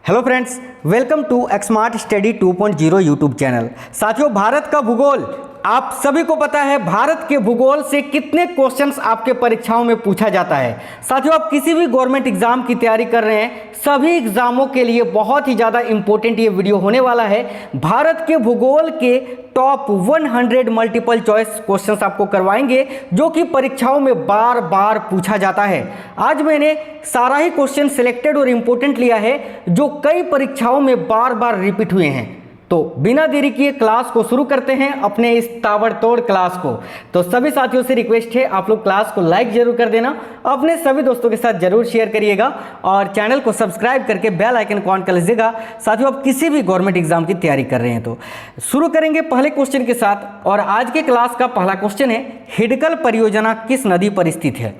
Hello friends, welcome to Xmart study 2.0 YouTube channel. साथियों, भारत का भूगोल आप सभी को पता है। भारत के भूगोल से कितने क्वेश्चंस आपके परीक्षाओं में पूछा जाता है। साथियों, आप किसी भी गवर्नमेंट एग्जाम की तैयारी कर रहे हैं, सभी एग्जामों के लिए बहुत ही ज़्यादा इंपॉर्टेंट ये वीडियो होने वाला है। भारत के भूगोल के टॉप 100 मल्टीपल चॉइस क्वेश्चंस आपको करवाएंगे जो कि परीक्षाओं में बार बार पूछा जाता है। आज मैंने सारा ही क्वेश्चन सिलेक्टेड और इंपॉर्टेंट लिया है जो कई परीक्षाओं में बार बार रिपीट हुए हैं। तो बिना देरी किए क्लास को शुरू करते हैं, अपने इस ताबड़तोड़ क्लास को। तो सभी साथियों से रिक्वेस्ट है, आप लोग क्लास को लाइक जरूर कर देना, अपने सभी दोस्तों के साथ जरूर शेयर करिएगा और चैनल को सब्सक्राइब करके बेल आइकन को ऑन कर लीजिएगा। साथियों, आप किसी भी गवर्नमेंट एग्जाम की तैयारी कर रहे हैं तो शुरू करेंगे पहले क्वेश्चन के साथ। और आज के क्लास का पहला क्वेश्चन है, हिडकल परियोजना किस नदी पर स्थित है।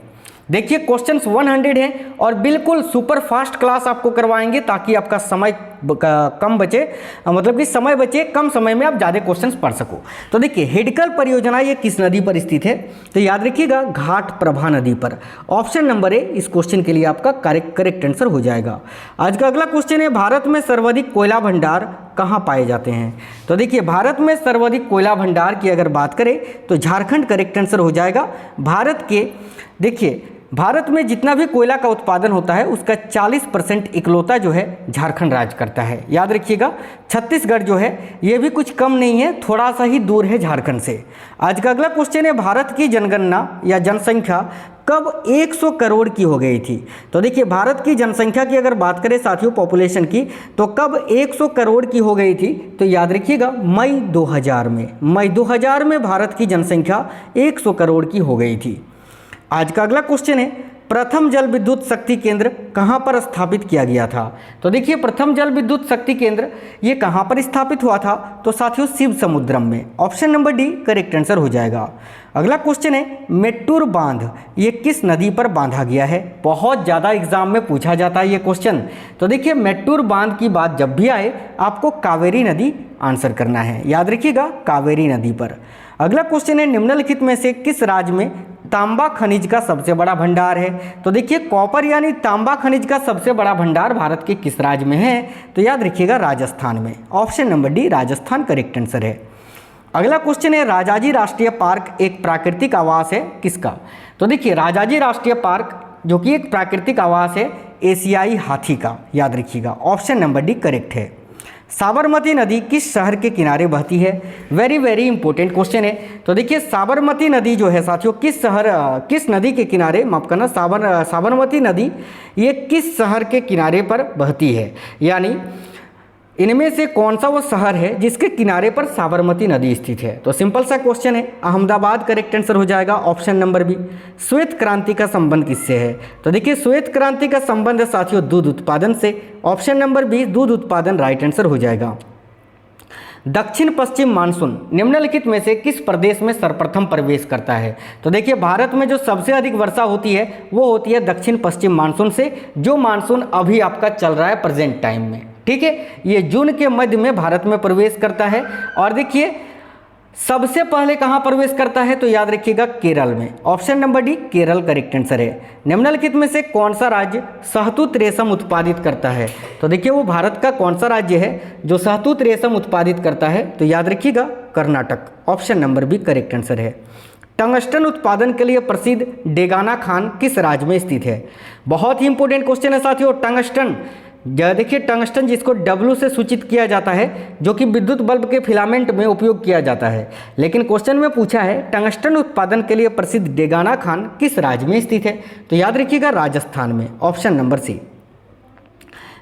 देखिए, क्वेश्चंस 100 हैं और बिल्कुल सुपर फास्ट क्लास आपको करवाएंगे ताकि आपका समय कम बचे, मतलब कि समय बचे, कम समय में आप ज़्यादा क्वेश्चंस पढ़ सको। तो देखिए, हिडकल परियोजना ये किस नदी पर स्थित है, तो याद रखिएगा घाट प्रभा नदी पर। ऑप्शन नंबर ए इस क्वेश्चन के लिए आपका करेक्ट आंसर हो जाएगा। आज का अगला क्वेश्चन है, भारत में सर्वाधिक कोयला भंडार कहाँ पाए जाते हैं। तो देखिए, भारत में सर्वाधिक कोयला भंडार की अगर बात करें तो झारखंड करेक्ट आंसर हो जाएगा। भारत में जितना भी कोयला का उत्पादन होता है उसका 40% इकलौता जो है झारखंड राज्य करता है। याद रखिएगा, छत्तीसगढ़ जो है ये भी कुछ कम नहीं है, थोड़ा सा ही दूर है झारखंड से। आज का अगला क्वेश्चन है, भारत की जनगणना या जनसंख्या कब 100 करोड़ की हो गई थी। तो देखिए, भारत की जनसंख्या की अगर बात करें साथियों, पॉपुलेशन की, तो कब 100 करोड़ की हो गई थी, तो याद रखिएगा मई 2000 में भारत की जनसंख्या 100 करोड़ की हो गई थी। आज का अगला क्वेश्चन है, प्रथम जल विद्युत शक्ति केंद्र कहां पर स्थापित किया गया था। तो देखिए, प्रथम जल विद्युत शक्ति केंद्र ये कहां पर स्थापित हुआ था, तो साथियों शिव समुद्रम में। Option number D correct answer हो जाएगा। अगला क्वेश्चन है, मेट्टूर बांध ये किस नदी पर बांधा गया है। बहुत ज़्यादा एग्जाम में पूछा जाता है ये क्वेश्चन। तो देखिए, मेट्टूर बांध की बात जब भी आए आपको कावेरी नदी आंसर करना है। याद रखिएगा, कावेरी नदी पर। अगला क्वेश्चन है, निम्नलिखित में से किस राज्य में तांबा खनिज का सबसे बड़ा भंडार है। तो देखिए, कॉपर यानी तांबा खनिज का सबसे बड़ा भंडार भारत के किस राज्य में है, तो याद रखिएगा राजस्थान में। Option number D Rajasthan correct answer है। अगला क्वेश्चन है, राजाजी राष्ट्रीय पार्क एक प्राकृतिक आवास है किसका। तो देखिए, राजाजी राष्ट्रीय पार्क जो कि एक प्राकृतिक आवास है एशियाई हाथी का। याद रखिएगा, ऑप्शन नंबर डी करेक्ट है। साबरमती नदी किस शहर के किनारे बहती है। वेरी इंपॉर्टेंट क्वेश्चन है। तो देखिए, साबरमती नदी जो है साथियों किस नदी के किनारे, माफ करना, साबरमती नदी ये किस शहर के किनारे पर बहती है, यानी इनमें से कौन सा वो शहर है जिसके किनारे पर साबरमती नदी स्थित है। तो सिंपल सा क्वेश्चन है, अहमदाबाद करेक्ट आंसर हो जाएगा। Option number B. श्वेत क्रांति का संबंध किससे है। तो देखिए, श्वेत क्रांति का संबंध है साथियों दूध उत्पादन से। ऑप्शन नंबर बी दूध उत्पादन राइट आंसर हो जाएगा। दक्षिण पश्चिम मानसून निम्नलिखित में से किस प्रदेश में सर्वप्रथम प्रवेश करता है। तो देखिए, भारत में जो सबसे अधिक वर्षा होती है वो होती है दक्षिण पश्चिम मानसून से, जो मानसून अभी आपका चल रहा है प्रेजेंट टाइम में। ठीक है, ये जून के मध्य में भारत में प्रवेश करता है। और देखिए, सबसे पहले कहाँ प्रवेश करता है, तो याद रखिएगा केरल में। Option number D Kerala correct answer है। निम्नलिखित में से कौन सा राज्य शहतूत रेशम उत्पादित करता है। तो देखिए, वो भारत का कौन सा राज्य है जो शहतूत रेशम उत्पादित करता है, तो याद रखिएगा Karnataka. Option number B correct answer है। टंगस्टन उत्पादन के लिए प्रसिद्ध डेगाना खान किस राज्य में स्थित है। बहुत ही इंपॉर्टेंट क्वेश्चन है साथियों। टंगस्टन, देखिए, टंगस्टन जिसको डब्ल्यू से सूचित किया जाता है, जो कि विद्युत बल्ब के फिलामेंट में उपयोग किया जाता है। लेकिन क्वेश्चन में पूछा है टंगस्टन उत्पादन के लिए प्रसिद्ध डेगाना खान किस राज्य में स्थित है, तो याद रखिएगा राजस्थान में। ऑप्शन नंबर सी।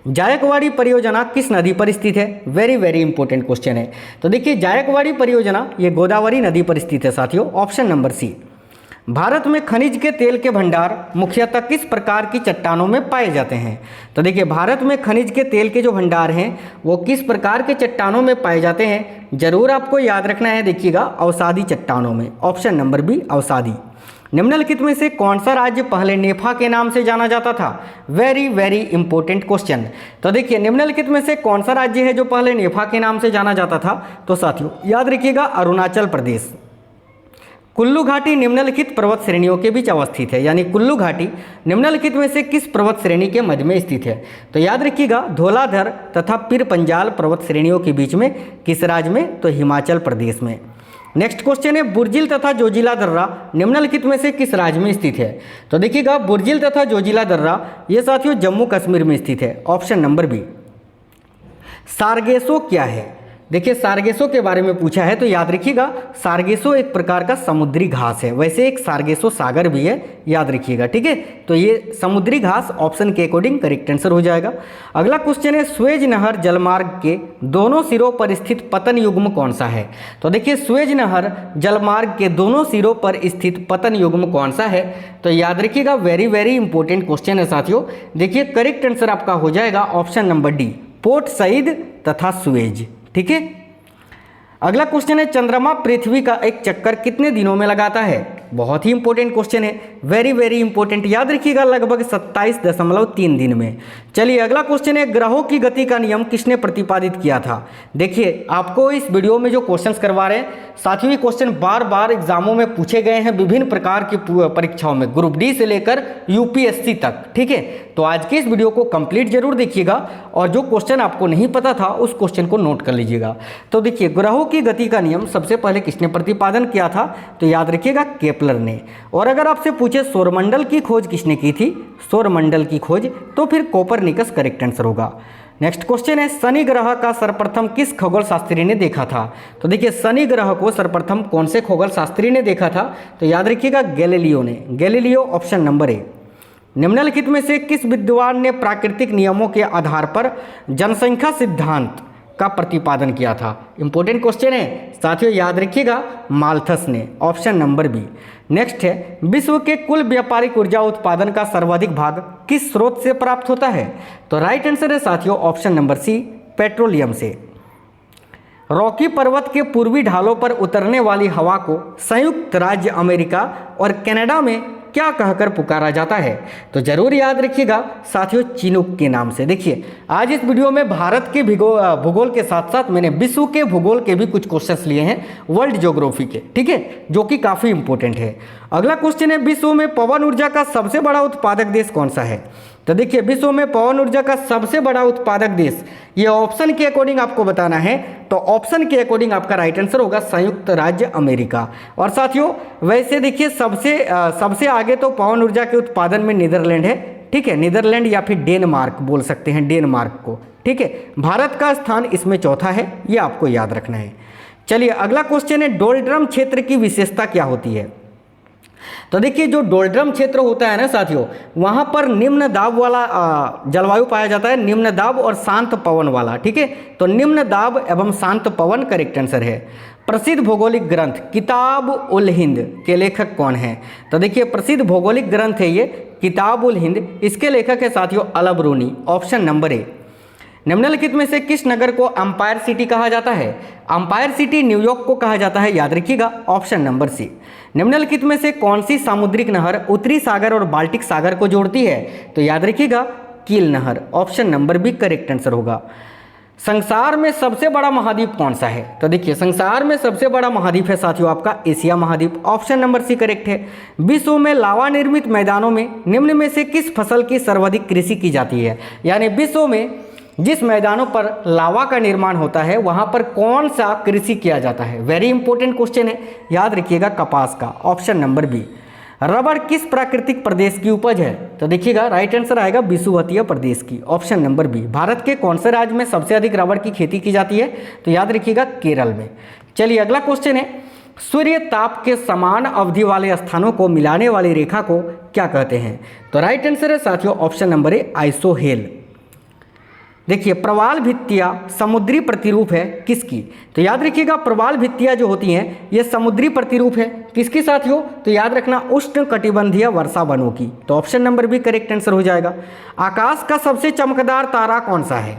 जायकवाड़ी परियोजना किस नदी पर स्थित है। वेरी इंपॉर्टेंट क्वेश्चन है। तो देखिए, जायकवाड़ी परियोजना ये गोदावरी नदी पर स्थित है साथियों। Option number C. भारत में खनिज के तेल के भंडार मुख्यतः किस प्रकार की चट्टानों में पाए जाते हैं। तो देखिए, भारत में खनिज के तेल के जो भंडार हैं वो किस प्रकार के चट्टानों में पाए जाते हैं, जरूर आपको याद रखना है। देखिएगा, अवसादी चट्टानों में। ऑप्शन नंबर बी अवसादी। निम्नलिखित में से कौन सा राज्य पहले नेफा के नाम से जाना जाता था। Very important question. तो देखिए, निम्नलिखित में से कौन सा राज्य है जो पहले नेफा के नाम से जाना जाता था, तो साथियों याद रखिएगा अरुणाचल प्रदेश। कुल्लू घाटी निम्नलिखित पर्वत श्रेणियों के बीच अवस्थित है, यानी कुल्लू घाटी निम्नलिखित में से किस पर्वत श्रेणी के मध्य में स्थित है? तो याद रखिएगा धौलाधर तथा पीर पंजाल पर्वत श्रेणियों के बीच में किस राज्य में? तो हिमाचल प्रदेश में। नेक्स्ट क्वेश्चन है बुर्जिल तथा जोजिला दर्रा निम्नलिखित में से किस राज्य में स्थित है? तो देखिएगा बुर्जिल तथा जोजिला दर्रा ये साथियों जम्मू कश्मीर में स्थित है, ऑप्शन नंबर बी। सारगेसो क्या है? देखिए सारगेसो के बारे में पूछा है तो याद रखिएगा सारगेसो एक प्रकार का समुद्री घास है, वैसे एक सारगेसो सागर भी है, याद रखिएगा, ठीक है। तो ये समुद्री घास ऑप्शन के अकॉर्डिंग करेक्ट आंसर हो जाएगा। अगला क्वेश्चन है स्वेज नहर जलमार्ग के दोनों सिरों पर स्थित पतन युग्म कौन सा है? तो देखिए स्वेज नहर जलमार्ग के दोनों सिरों पर स्थित पतन युग्म कौन सा है? तो याद रखिएगा वेरी वेरी इंपॉर्टेंट क्वेश्चन है साथियों। देखिए करेक्ट आंसर आपका हो जाएगा option number D, Port Said तथा सुएज, ठीक है। अगला क्वेश्चन है चंद्रमा पृथ्वी का एक चक्कर कितने दिनों में लगाता है? बहुत ही इंपॉर्टेंट क्वेश्चन है, वेरी वेरी इंपॉर्टेंट, याद रखिएगा लगभग 27.3 दिन में। चलिए अगला क्वेश्चन है ग्रहों की गति का नियम किसने प्रतिपादित किया था? देखिए आपको इस वीडियो में जो क्वेश्चंस करवा रहे हैं साथियों, ये क्वेश्चन बार बार एग्जामों में पूछे गए हैं विभिन्न प्रकार की परीक्षाओं में, ग्रुप डी से लेकर यूपीएससी तक, ठीक है। तो आज के इस वीडियो को कंप्लीट जरूर देखिएगा और जो क्वेश्चन आपको नहीं पता था उस क्वेश्चन को नोट कर लीजिएगा। तो देखिए ग्रहों की गति का नियम सबसे पहले किसने प्रतिपादन किया था? तो याद रखिएगा केपलर ने। और अगर आपसे पूछे सौरमंडल की खोज किसने की थी? सौरमंडल की खोज तो फिर कोपरनिकस करेक्ट आंसर होगा। नेक्स्ट क्वेश्चन है शनि ग्रह का सर्वप्रथम किस खगोल शास्त्री ने देखा था? तो देखिए शनि ग्रह को सर्वप्रथम कौन से खगोल शास्त्री ने देखा था? तो याद रखिएगा गैलीलियो ने, गैलीलियो ऑप्शन नंबर ए। निम्नलिखित में से किस विद्वान ने प्राकृतिक नियमों के आधार पर जनसंख्या सिद्धांत का प्रतिपादन किया था? इंपॉर्टेंट क्वेश्चन है साथियों, याद रखिएगा माल्थस ने, ऑप्शन नंबर बी। नेक्स्ट है विश्व के कुल व्यापारिक ऊर्जा उत्पादन का सर्वाधिक भाग किस स्रोत से प्राप्त होता है? तो राइट आंसर है साथियों ऑप्शन नंबर सी, पेट्रोलियम से। रॉकी पर्वत के पूर्वी ढालों पर उतरने वाली हवा को संयुक्त राज्य अमेरिका और कनाडा में क्या कहकर पुकारा जाता है? तो जरूर याद रखिएगा साथियों चिनूक के नाम से। देखिए आज इस वीडियो में भारत के भूगोल के साथ साथ मैंने विश्व के भूगोल के भी कुछ क्वेश्चंस लिए हैं, वर्ल्ड ज्योग्राफी के, ठीक है, जो कि काफ़ी इंपॉर्टेंट है। अगला क्वेश्चन है विश्व में पवन ऊर्जा का सबसे बड़ा उत्पादक देश कौन सा है? तो देखिए विश्व में पवन ऊर्जा का सबसे बड़ा उत्पादक देश, ये ऑप्शन के अकॉर्डिंग आपको बताना है, तो ऑप्शन के अकॉर्डिंग आपका राइट आंसर होगा संयुक्त राज्य अमेरिका। और साथियों वैसे देखिए सबसे आगे तो पवन ऊर्जा के उत्पादन में नीदरलैंड है, ठीक है, नीदरलैंड या फिर डेनमार्क बोल सकते हैं, डेनमार्क को, ठीक है। भारत का स्थान इसमें चौथा है, ये आपको याद रखना है। चलिए अगला क्वेश्चन है डोलड्रम क्षेत्र की विशेषता क्या होती है? तो देखिए जो डोलड्रम क्षेत्र होता है ना साथियों, वहाँ पर निम्न दाब वाला जलवायु पाया जाता है, निम्न दाब और शांत पवन वाला, ठीक है। तो निम्न दाब एवं शांत पवन करेक्ट आंसर है। प्रसिद्ध भौगोलिक ग्रंथ किताब उल हिंद के लेखक कौन हैं? तो देखिए प्रसिद्ध भौगोलिक ग्रंथ है ये किताब उल हिंद, इसके लेखक है साथियों अल बरूनी, ऑप्शन नंबर ए। निम्नलिखित में से किस नगर को अंपायर सिटी कहा जाता है? अंपायर सिटी न्यूयॉर्क को कहा जाता है, याद रखिएगा ऑप्शन नंबर सी। निम्नलिखित में से कौन सी सामुद्रिक नहर उत्तरी सागर और बाल्टिक सागर को जोड़ती है? तो याद रखिएगा कील नहर, option number B correct answer होगा। संसार में सबसे बड़ा महाद्वीप कौन सा है? तो देखिए संसार में सबसे बड़ा महाद्वीप है साथियों आपका एशिया महाद्वीप, ऑप्शन नंबर सी करेक्ट है। विश्व में लावा निर्मित मैदानों में निम्न में से किस फसल की सर्वाधिक कृषि की जाती है? यानी विश्व में जिस मैदानों पर लावा का निर्माण होता है वहां पर कौन सा कृषि किया जाता है? वेरी इंपॉर्टेंट क्वेश्चन है, याद रखिएगा कपास का, ऑप्शन नंबर बी। रबड़ किस प्राकृतिक प्रदेश की उपज है? तो देखिएगा राइट आंसर आएगा विषुवतीय प्रदेश की, ऑप्शन नंबर बी। भारत के कौन से राज्य में सबसे अधिक रबड़ की खेती की जाती है? तो याद रखिएगा केरल में। चलिए अगला क्वेश्चन है सूर्य ताप के समान अवधि वाले स्थानों को मिलाने वाली रेखा को क्या कहते हैं? तो राइट आंसर है साथियों ऑप्शन नंबर ए आइसोहेल। देखिए प्रवाल भित्तियाँ समुद्री प्रतिरूप है किसकी? तो याद रखिएगा प्रवाल भित्तियाँ जो होती हैं ये समुद्री प्रतिरूप है किसकी साथियों? तो याद रखना उष्ण कटिबंधीय वर्षा वनों की, तो option number B correct answer हो जाएगा। आकाश का सबसे चमकदार तारा कौन सा है?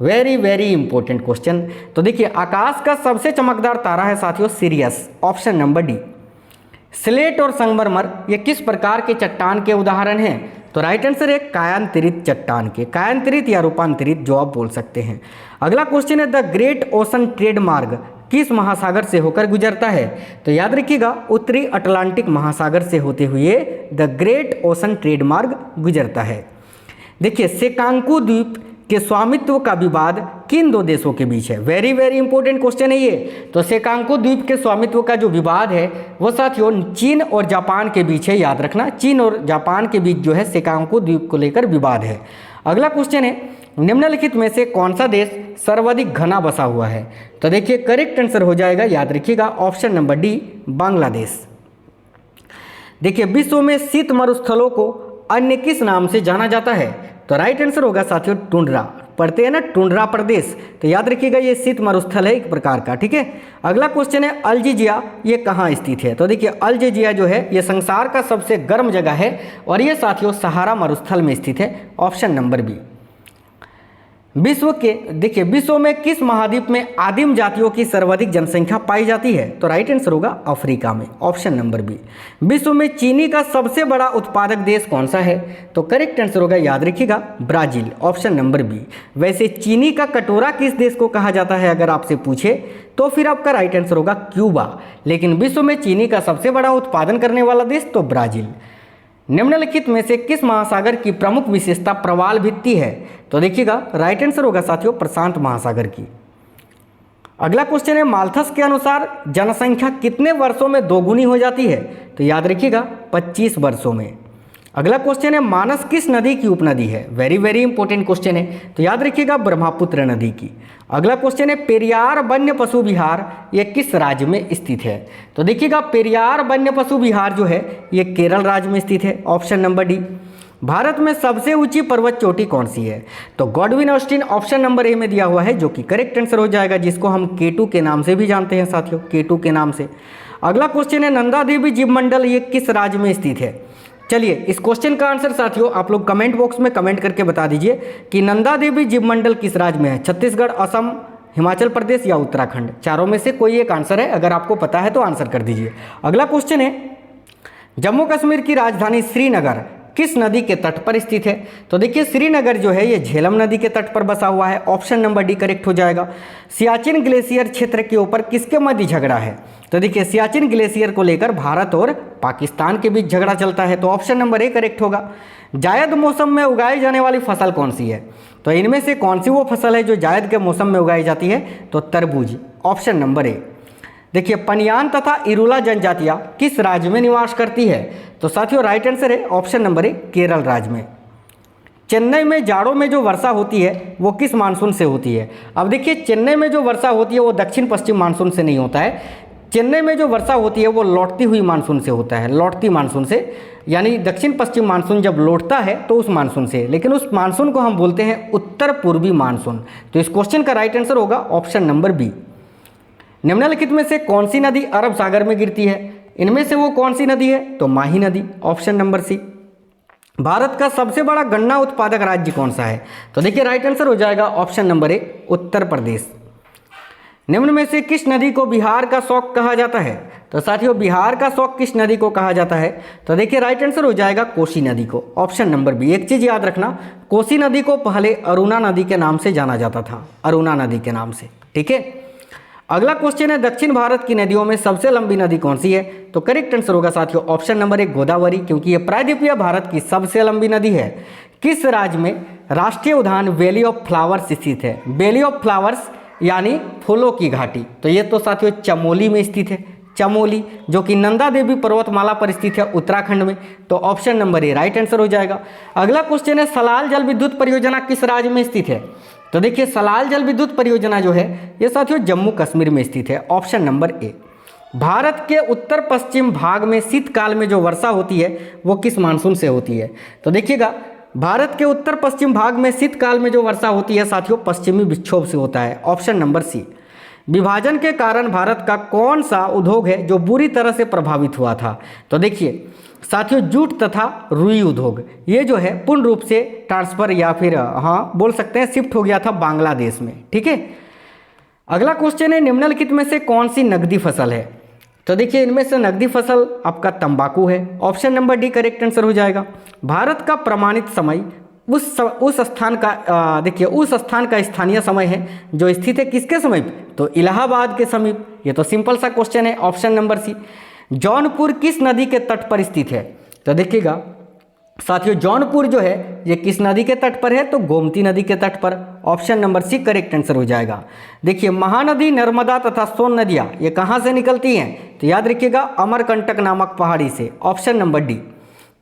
Very very important question. तो देखिए आकाश का सबसे चमकदार तारा है साथियों serious, option number D. Slate और संगमरमर ये किस प्रकार के चट्टान के उदाहरण हैं? तो राइट आंसर है कायांतरित चट्टान के, कायांतरित या रूपांतरित जो आप बोल सकते हैं। अगला क्वेश्चन है द ग्रेट ओशन ट्रेड मार्ग किस महासागर से होकर गुजरता है? तो याद रखिएगा उत्तरी अटलांटिक महासागर से होते हुए द ग्रेट ओशन ट्रेड मार्ग गुजरता है। देखिए सेकांकू द्वीप के स्वामित्व का विवाद किन दो देशों के बीच है? वेरी वेरी इंपॉर्टेंट क्वेश्चन है ये। तो सेकांकू द्वीप के स्वामित्व का जो विवाद है वो साथियों चीन और जापान के बीच है, याद रखना चीन और जापान के बीच जो है सेकांकू द्वीप को लेकर विवाद है। अगला क्वेश्चन है निम्नलिखित में से कौन सा देश सर्वाधिक घना बसा हुआ है? तो देखिए करेक्ट आंसर हो जाएगा, याद रखिएगा ऑप्शन नंबर डी बांग्लादेश। देखिए विश्व में शीत मरुस्थलों को अन्य किस नाम से जाना जाता है? तो राइट आंसर होगा साथियों टुंड्रा। पढ़ते हैं ना टुंड्रा प्रदेश, तो याद रखिएगा ये शीत मरुस्थल है एक प्रकार का, ठीक है। अगला क्वेश्चन है अल्जीरिया ये कहाँ स्थित है? तो देखिए अल्जीरिया जो है ये संसार का सबसे गर्म जगह है और ये साथियों सहारा मरुस्थल में स्थित है, ऑप्शन नंबर बी। देखिए विश्व में किस महाद्वीप में आदिम जातियों की सर्वाधिक जनसंख्या पाई जाती है? तो राइट आंसर होगा अफ्रीका में, ऑप्शन नंबर बी। विश्व में चीनी का सबसे बड़ा उत्पादक देश कौन सा है? तो करेक्ट आंसर होगा, याद रखिएगा ब्राजील, ऑप्शन नंबर बी। वैसे चीनी का कटोरा किस देश को कहा जाता है अगर आपसे पूछे तो फिर आपका राइट आंसर होगा क्यूबा, लेकिन विश्व में चीनी का सबसे बड़ा उत्पादन करने वाला देश तो ब्राजील। निम्नलिखित में से किस महासागर की प्रमुख विशेषता प्रवाल भित्ति है? तो देखिएगा राइट आंसर होगा साथियों प्रशांत महासागर की। अगला क्वेश्चन है माल्थस के अनुसार जनसंख्या कितने वर्षों में दोगुनी हो जाती है? तो याद रखिएगा 25 वर्षों में। अगला क्वेश्चन है मानस किस नदी की उपनदी है? वेरी वेरी इंपॉर्टेंट क्वेश्चन है, तो याद रखिएगा ब्रह्मपुत्र नदी की। अगला क्वेश्चन है पेरियार वन्य पशु विहार ये किस राज्य में स्थित है? तो देखिएगा पेरियार वन्य पशु विहार जो है ये केरल राज्य में स्थित है, ऑप्शन नंबर डी। भारत में सबसे ऊंची पर्वत चोटी कौन सी है? तो गॉडविन ऑस्टिन ऑप्शन नंबर ए में दिया हुआ है, जो कि करेक्ट आंसर हो जाएगा, जिसको हम K2 के नाम से भी जानते हैं साथियों, K2 के नाम से। अगला क्वेश्चन है नंदा देवी जीवमंडल ये किस राज्य में स्थित है? चलिए इस क्वेश्चन का आंसर साथियों आप लोग कमेंट बॉक्स में कमेंट करके बता दीजिए कि नंदा देवी जीवमंडल किस राज्य में है, छत्तीसगढ़, असम, हिमाचल प्रदेश या उत्तराखंड। चारों में से कोई एक आंसर है, अगर आपको पता है तो आंसर कर दीजिए। अगला क्वेश्चन है जम्मू कश्मीर की राजधानी श्रीनगर किस नदी के तट पर स्थित है? तो देखिए श्रीनगर जो है ये झेलम नदी के तट पर बसा हुआ है, ऑप्शन नंबर डी करेक्ट हो जाएगा। सियाचिन ग्लेशियर क्षेत्र के ऊपर किसके मध्य झगड़ा है? तो देखिए सियाचिन ग्लेशियर को लेकर भारत और पाकिस्तान के बीच झगड़ा चलता है, तो ऑप्शन नंबर ए करेक्ट होगा। जायद मौसम में उगाई जाने वाली फसल कौन सी है? तो इनमें से कौन सी वो फसल है जो जायद के मौसम में उगाई जाती है? तो तरबूज, ऑप्शन नंबर ए। देखिए पनियान तथा इरुला जनजातियां किस राज्य में निवास करती है? तो साथियों राइट आंसर है ऑप्शन नंबर ए केरल राज्य में। चेन्नई में जाड़ों में जो वर्षा होती है वो किस मानसून से होती है? अब देखिए चेन्नई में जो वर्षा होती है वो दक्षिण पश्चिम मानसून से नहीं होता है, चेन्नई में जो वर्षा होती है वो लौटती हुई मानसून से होता है, लौटती मानसून से, यानी दक्षिण पश्चिम मानसून जब लौटता है तो उस मानसून से, लेकिन उस मानसून को हम बोलते हैं उत्तर पूर्वी मानसून। तो इस क्वेश्चन का राइट आंसर होगा ऑप्शन नंबर बी। निम्नलिखित में से कौन सी नदी अरब सागर में गिरती है? इनमें से वो कौन सी नदी है? तो माही नदी, ऑप्शन नंबर सी। भारत का सबसे बड़ा गन्ना उत्पादक राज्य कौन सा है? तो देखिए राइट आंसर हो जाएगा ऑप्शन नंबर ए उत्तर प्रदेश। निम्न में से किस नदी को बिहार का शौक कहा जाता है? तो साथियों बिहार का शौक किस नदी को कहा जाता है? तो देखिए राइट आंसर हो जाएगा कोसी नदी को, ऑप्शन नंबर बी। एक चीज याद रखना, कोसी नदी को पहले अरुणा नदी के नाम से जाना जाता था, अरुणा नदी के नाम से, ठीक है। अगला क्वेश्चन है दक्षिण भारत की नदियों में सबसे लंबी नदी कौन सी है? तो करेक्ट आंसर होगा साथियों ऑप्शन नंबर एक गोदावरी, क्योंकि ये प्रायद्वीपीय भारत की सबसे लंबी नदी है। किस राज्य में राष्ट्रीय उद्यान वैली ऑफ फ्लावर्स स्थित है? वैली ऑफ फ्लावर्स यानी फूलों की घाटी, तो ये तो साथियों चमोली में स्थित है, चमोली, जो कि नंदा देवी पर्वतमाला पर स्थित है उत्तराखंड में, तो ऑप्शन नंबर ए राइट आंसर हो जाएगा। अगला क्वेश्चन है सलाल जल विद्युत परियोजना किस राज्य में स्थित है? तो देखिए सलाल जल विद्युत परियोजना जो है ये साथियों जम्मू कश्मीर में स्थित है, ऑप्शन नंबर ए। भारत के उत्तर पश्चिम भाग में शीतकाल में जो वर्षा होती है वो किस मानसून से होती है? तो देखिएगा भारत के उत्तर पश्चिम भाग में शीतकाल में जो वर्षा होती है साथियों पश्चिमी विक्षोभ से होता है, ऑप्शन नंबर सी। विभाजन के कारण भारत का कौन सा उद्योग है जो बुरी तरह से प्रभावित हुआ था? तो देखिए साथियों जूट तथा रुई उद्योग, ये जो है पूर्ण रूप से ट्रांसफर या फिर बोल सकते हैं शिफ्ट हो गया था बांग्लादेश में, ठीक है। अगला क्वेश्चन है निम्नलिखित में से कौन सी नकदी फसल है? तो देखिए इनमें से नकदी फसल आपका तंबाकू है, option number D correct answer हो जाएगा। भारत का प्रमाणित समय उस स्थान का देखिए उस स्थान का स्थानीय समय है जो स्थित है किसके समीप, तो इलाहाबाद के समीप। ये तो सिंपल सा क्वेश्चन है, ऑप्शन नंबर सी। जौनपुर किस नदी के तट पर स्थित है, तो देखिएगा साथियों जौनपुर जो है ये किस नदी के तट पर है, तो गोमती नदी के तट पर। Option number C correct answer हो जाएगा। देखिए महानदी, नर्मदा तथा सोन नदियाँ ये कहाँ से निकलती हैं, तो याद रखिएगा अमरकंटक नामक पहाड़ी से। Option number D.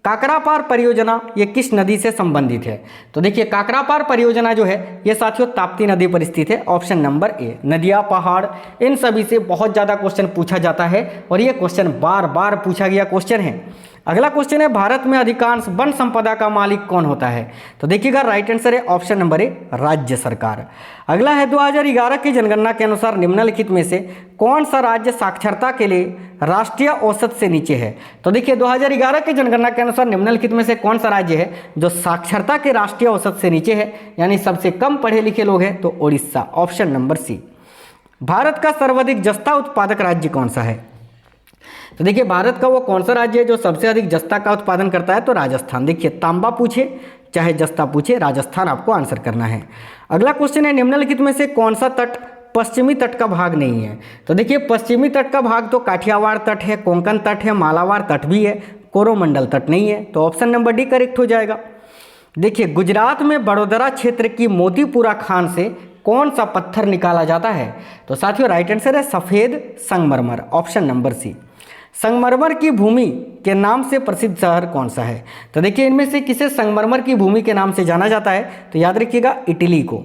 काकरापार परियोजना ये किस नदी से संबंधित है, तो देखिए काकरापार परियोजना जो है ये साथियों ताप्ती नदी पर स्थित है। ऑप्शन नंबर ए। नदियाँ, पहाड़, इन सभी से बहुत ज़्यादा क्वेश्चन पूछा जाता है और ये क्वेश्चन बार बार पूछा गया क्वेश्चन है। अगला क्वेश्चन है भारत में अधिकांश वन संपदा का मालिक कौन होता है, तो देखिएगा राइट आंसर है ऑप्शन नंबर ए राज्य सरकार। अगला है 2011 की जनगणना के अनुसार निम्नलिखित में से कौन सा राज्य साक्षरता के लिए राष्ट्रीय औसत से नीचे है, तो देखिए 2011 की जनगणना के अनुसार निम्नलिखित में से कौन सा राज्य है जो साक्षरता के राष्ट्रीय औसत से नीचे है, यानी सबसे कम पढ़े लिखे लोग हैं, तो Orissa. Option number C. Bharat का सर्वाधिक जस्ता उत्पादक राज्य कौन सा है, तो देखिए भारत का वो कौन सा राज्य है जो सबसे अधिक जस्ता का उत्पादन करता है, तो राजस्थान। देखिए तांबा पूछे चाहे जस्ता पूछे, राजस्थान आपको आंसर करना है। अगला क्वेश्चन है निम्नलिखित में से कौन सा तट पश्चिमी तट का भाग नहीं है, तो देखिए पश्चिमी तट का भाग तो काठियावाड़ तट है, कोंकण तट है, मालाबार तट भी है, कोरोमंडल तट नहीं है, तो ऑप्शन नंबर डी करेक्ट हो जाएगा। देखिए गुजरात में बड़ोदरा क्षेत्र की मोतीपुरा खान से कौन सा पत्थर निकाला जाता है, तो साथियों राइट आंसर है सफ़ेद संगमरमर। Option number C. संगमरमर की भूमि के नाम से प्रसिद्ध शहर कौन सा है, तो देखिए इनमें से किसे संगमरमर की भूमि के नाम से जाना जाता है, तो याद रखिएगा इटली को।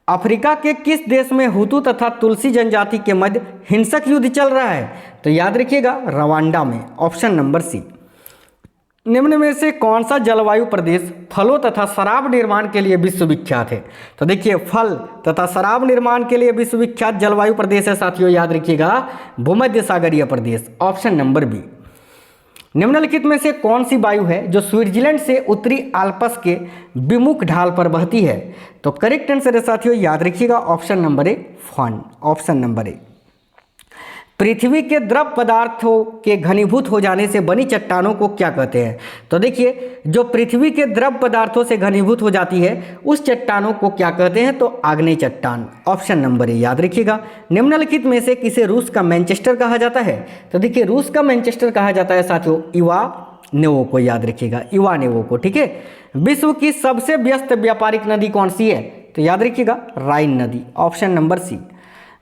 अफ्रीका के किस देश में हुतू तथा तुलसी जनजाति के मध्य हिंसक युद्ध चल रहा है, तो याद रखिएगा रवांडा में। Option number C. निम्न में से कौन सा जलवायु प्रदेश फलों तथा शराब निर्माण के लिए विश्वविख्यात है, तो देखिए फल तथा शराब निर्माण के लिए विश्वविख्यात जलवायु प्रदेश है साथियों, याद रखिएगा भूमध्य सागरीय प्रदेश। Option number B. निम्नलिखित में से कौन सी वायु है जो स्विट्जरलैंड से उत्तरी आल्प्स के विमुख ढाल पर बहती है, तो करेक्ट आंसर है साथियों याद रखिएगा ऑप्शन नंबर ए फन। Option number A. पृथ्वी के द्रव पदार्थों के घनीभूत हो जाने से बनी चट्टानों को क्या कहते हैं, तो देखिए जो पृथ्वी के द्रव पदार्थों से घनीभूत हो जाती है उस चट्टानों को क्या कहते हैं, तो आग्नेय चट्टान। ऑप्शन नंबर ए याद रखिएगा। निम्नलिखित में से किसे रूस का मैनचेस्टर कहा जाता है, तो देखिए रूस का मैनचेस्टर कहा जाता है साथियों इवानेवो को, याद रखिएगा इवानेवो को। ठीक है। विश्व की सबसे व्यस्त व्यापारिक नदी कौन सी है, तो याद रखिएगा राइन नदी। Option number C.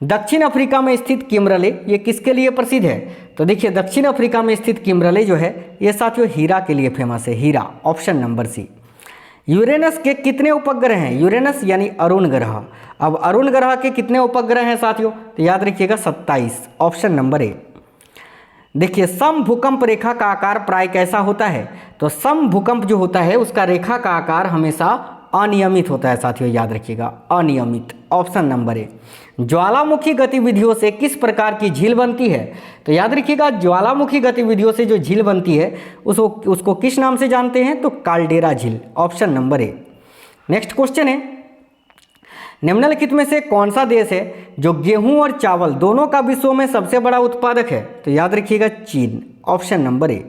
दक्षिण अफ्रीका में स्थित किम्बरले ये किसके लिए प्रसिद्ध है, तो देखिए दक्षिण अफ्रीका में स्थित किम्बरले जो है ये साथियों हीरा के लिए फेमस है, हीरा। Option number C. यूरेनस के कितने उपग्रह हैं, यूरेनस यानी अरुण ग्रह। अब अरुण ग्रह के कितने उपग्रह हैं साथियों, तो याद रखिएगा 27। ऑप्शन नंबर ए। देखिए सम भूकंप रेखा का आकार प्राय कैसा होता है, तो सम भूकंप जो होता है उसका रेखा का आकार हमेशा अनियमित होता है साथियों, याद रखिएगा अनियमित। ऑप्शन नंबर ए। ज्वालामुखी गतिविधियों से किस प्रकार की झील बनती है, तो याद रखिएगा ज्वालामुखी गतिविधियों से जो झील बनती है उसको किस नाम से जानते हैं, तो काल्डेरा झील। ऑप्शन नंबर ए। नेक्स्ट क्वेश्चन है निम्नलिखित में से कौन सा देश है जो गेहूं और चावल दोनों का विश्व में सबसे बड़ा उत्पादक है, तो याद रखिएगा चीन। ऑप्शन नंबर ए।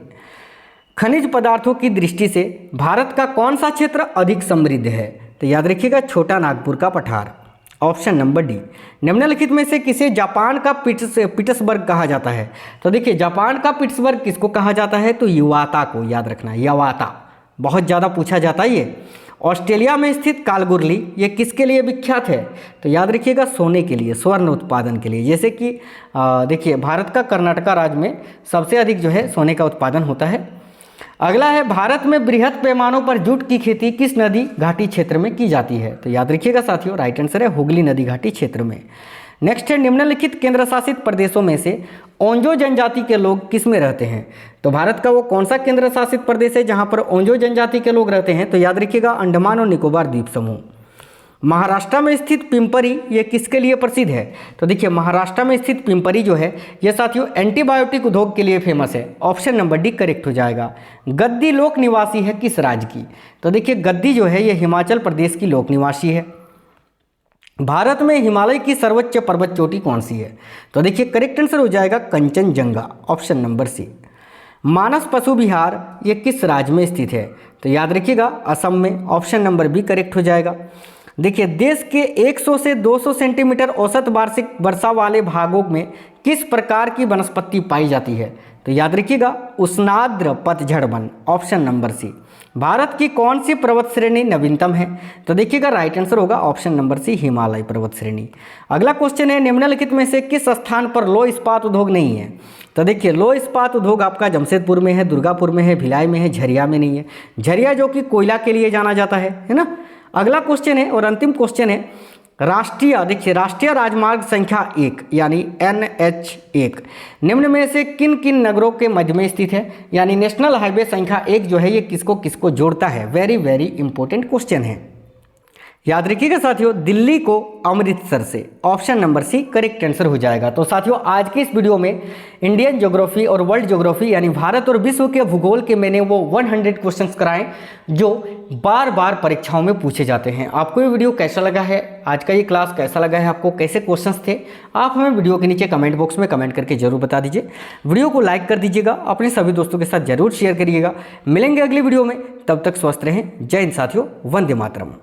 खनिज पदार्थों की दृष्टि से भारत का कौन सा क्षेत्र अधिक समृद्ध है, तो याद रखिएगा छोटा नागपुर का पठार। Option number D. निम्नलिखित में से किसे जापान का पिट्सबर्ग कहा जाता है, तो देखिए जापान का पिट्सबर्ग किसको कहा जाता है, तो युवाता को, याद रखना यवाता, बहुत ज़्यादा पूछा जाता है ये। ऑस्ट्रेलिया में स्थित कालगुरली ये किसके लिए विख्यात है, तो याद रखिएगा सोने के लिए, स्वर्ण उत्पादन के लिए। जैसे कि देखिए भारत का कर्नाटका राज्य में सबसे अधिक जो है सोने का उत्पादन होता है। अगला है भारत में बृहद पैमानों पर जूट की खेती किस नदी घाटी क्षेत्र में की जाती है, तो याद रखिएगा साथियों राइट आंसर है हुगली नदी घाटी क्षेत्र में। नेक्स्ट है निम्नलिखित केंद्र शासित प्रदेशों में से ओंजो जनजाति के लोग किस में रहते हैं, तो भारत का वो कौन सा केंद्र शासित प्रदेश है जहां पर ओंजो जनजाति के लोग रहते हैं, तो याद रखिएगा अंडमान और निकोबार द्वीप समूह। महाराष्ट्र में स्थित पिंपरी ये किसके लिए प्रसिद्ध है, तो देखिए महाराष्ट्र में स्थित पिंपरी जो है ये साथियों एंटीबायोटिक उद्योग के लिए फेमस है। ऑप्शन नंबर डी करेक्ट हो जाएगा। गद्दी लोक निवासी है किस राज्य की, तो देखिए गद्दी जो है ये हिमाचल प्रदेश की लोक निवासी है। भारत में हिमालय की सर्वोच्च पर्वत चोटी कौन सी है, तो देखिए करेक्ट आंसर हो जाएगा Kanchenjunga. Option number C. Manas पशु विहार ये किस राज्य में स्थित है? तो याद रखिएगा असम में, ऑप्शन नंबर बी करेक्ट हो जाएगा। देखिए, देश के 100 से 200 सेंटीमीटर औसत वार्षिक वर्षा वाले भागों में किस प्रकार की वनस्पति पाई जाती है? तो याद रखिएगा उष्णार्द्र पतझड़ वन, ऑप्शन नंबर सी। भारत की कौन सी पर्वत श्रेणी नवीनतम है? तो देखिएगा राइट आंसर होगा ऑप्शन नंबर सी, हिमालय पर्वत श्रेणी। अगला क्वेश्चन है, निम्नलिखित में से किस स्थान पर लौह इस्पात उद्योग नहीं है? तो देखिए, लौह इस्पात उद्योग आपका जमशेदपुर में है, दुर्गापुर में है, भिलाई में है, झरिया में नहीं है। झरिया जो कि कोयला के लिए जाना जाता है ना। अगला क्वेश्चन है और अंतिम क्वेश्चन है, राष्ट्रीय राजमार्ग संख्या 1 यानी NH1 निम्न में से किन किन नगरों के मध्य में स्थित है? यानी नेशनल हाईवे संख्या 1 जो है ये किसको किसको जोड़ता है? वेरी वेरी इंपॉर्टेंट क्वेश्चन है। याद रखिएगा साथियों, दिल्ली को अमृतसर से, option number C correct answer हो जाएगा। तो साथियों, आज की इस वीडियो में इंडियन ज्योग्राफी और वर्ल्ड ज्योग्राफी यानी भारत और विश्व के भूगोल के मैंने वो 100 क्वेश्चंस कराए जो बार बार परीक्षाओं में पूछे जाते हैं। आपको ये वीडियो कैसा लगा है, आज का ये क्लास कैसा लगा है, आपको कैसे क्वेश्चंस थे, आप हमें वीडियो के नीचे कमेंट बॉक्स में कमेंट करके जरूर बता दीजिए। वीडियो को लाइक कर दीजिएगा, अपने सभी दोस्तों के साथ जरूर शेयर करिएगा। मिलेंगे अगली वीडियो में, तब तक स्वस्थ रहें। जय हिंद साथियों, वंदे मातरम।